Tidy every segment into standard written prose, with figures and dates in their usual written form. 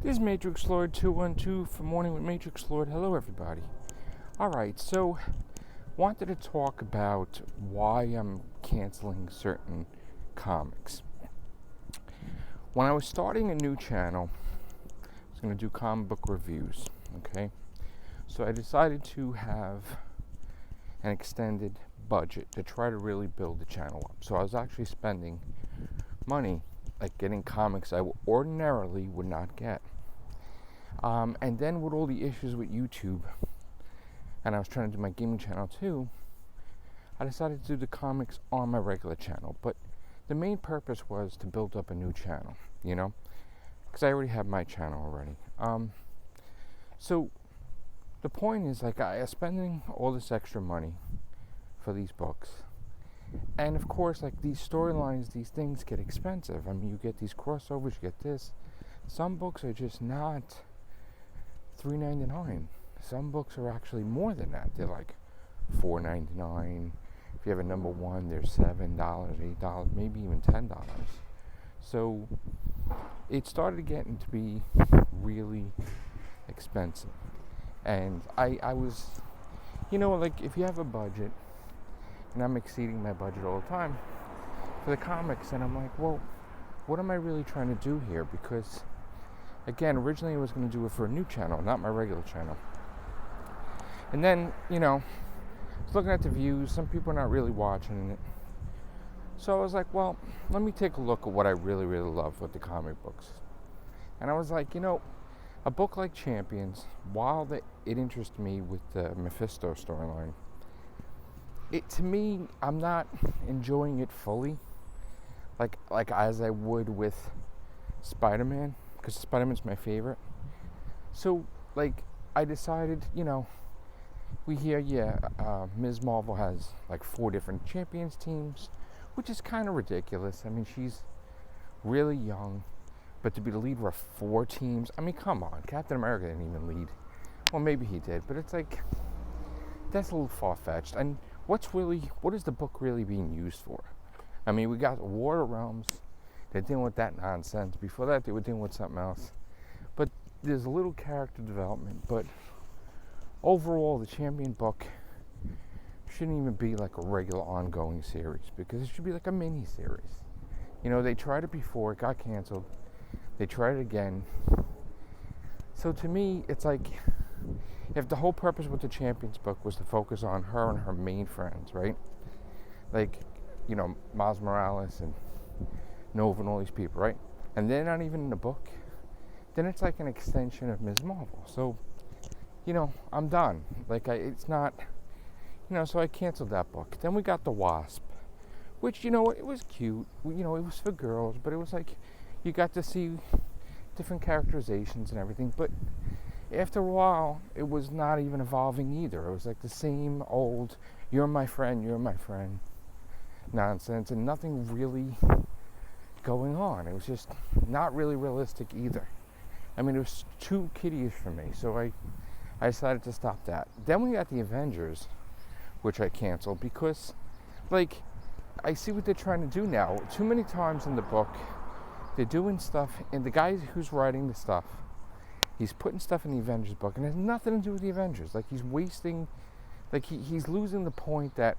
This is Matrix Lord 212 for Morning with Matrix Lord. Hello, everybody. Alright, so wanted to talk about why I'm canceling certain comics. When I was starting a new channel, I was going to do comic book reviews, okay? So I decided to have an extended budget to try to really build the channel up. So I was actually spending money, like getting comics I ordinarily would not get. And then with all the issues with YouTube, and I was trying to do my gaming channel too, I decided to do the comics on my regular channel. But the main purpose was to build up a new channel, because I already have my channel already. So the point is, like, I am spending all this extra money for these books. And of course, like, these storylines, these things get expensive. I mean, you get these crossovers, you get this. Some books are just not $3.99. Some books are actually more than that. They're like $4.99. If you have a number one, they're $7, $8, maybe even $10. So it started getting to be really expensive. And I was, like, if you have a budget, and I'm exceeding my budget all the time for the comics, and I'm like, well, what am I really trying to do here? Because again, originally I was going to do it for a new channel, not my regular channel. And then, I was looking at the views. Some people are not really watching it. So I was like, well, let me take a look at what I really, really love with the comic books. And I was like, a book like Champions, while it interested me with the Mephisto storyline, to me, I'm not enjoying it fully, like as I would with Spider-Man, because Spider-Man's my favorite. So, like, I decided, we hear, Ms. Marvel has like 4 different Champions teams, which is kind of ridiculous. I mean, she's really young, but to be the leader of 4 teams, I mean, come on. Captain America didn't even lead. Well, maybe he did, but it's like, that's a little far-fetched. And what is the book really being used for? I mean, we got War of Realms. They're dealing with that nonsense. Before that, they were dealing with something else. But there's a little character development. But overall, the Champion book shouldn't even be like a regular ongoing series, because it should be like a mini-series. They tried it before. It got canceled. They tried it again. So to me, it's like, if the whole purpose with the Champions book was to focus on her and her main friends, right? Like, Miles Morales and Nova and all these people, right? And they're not even in the book, then it's like an extension of Ms. Marvel. So, I'm done. Like, it's not, so I canceled that book. Then we got The Wasp, which, it was cute. It was for girls, but it was like, you got to see different characterizations and everything. But after a while, it was not even evolving either. It was like the same old, you're my friend nonsense, and nothing really going on. It was just not really realistic either. I mean, it was too kiddie-ish for me, so I decided to stop that. Then we got the Avengers, which I canceled because, like, I see what they're trying to do now. Too many times in the book, they're doing stuff, and the guy who's writing the stuff, he's putting stuff in the Avengers book, and it has nothing to do with the Avengers. Like, he's wasting, like, he's losing the point that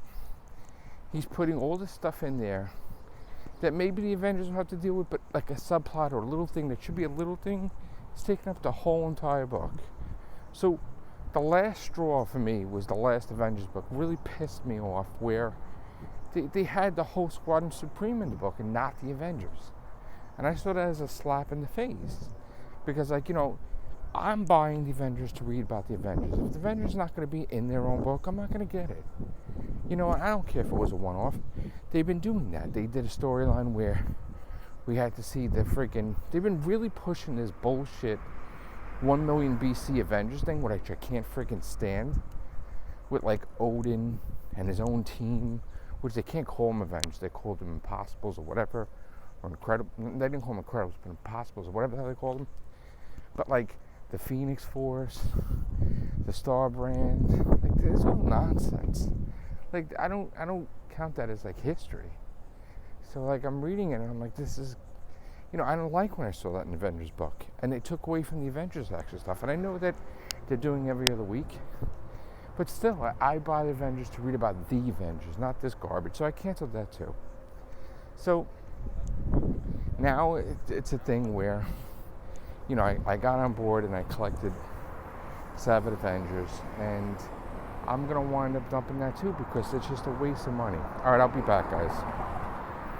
he's putting all this stuff in there that maybe the Avengers will have to deal with, but like a subplot or a little thing that should be a little thing is taking up the whole entire book. So the last straw for me was the last Avengers book. Really pissed me off, where they had the whole Squadron Supreme in the book and not the Avengers. And I saw that as a slap in the face, because, like, I'm buying the Avengers to read about the Avengers. If the Avengers are not going to be in their own book, I'm not going to get it. I don't care if it was a one-off. They've been doing that. They did a storyline where we had to see they've been really pushing this bullshit 1 million BC Avengers thing, which I can't freaking stand, with, like, Odin and his own team, which they can't call them Avengers. They called them Impossibles or whatever, or Incredible. They didn't call them Incredibles, but Impossibles or whatever the hell they called them. But, like, the Phoenix Force, the Star Brand, like, it's all nonsense. Like, I don't count that as, like, history. So, like, I'm reading it and I'm like, this is, I don't like when I saw that in the Avengers book. And they took away from the Avengers Action stuff. And I know that they're doing every other week. But still, I buy the Avengers to read about the Avengers, not this garbage. So I canceled that too. So now it's a thing where, I got on board and I collected 7 Avengers. And I'm going to wind up dumping that too because it's just a waste of money. All right, I'll be back, guys.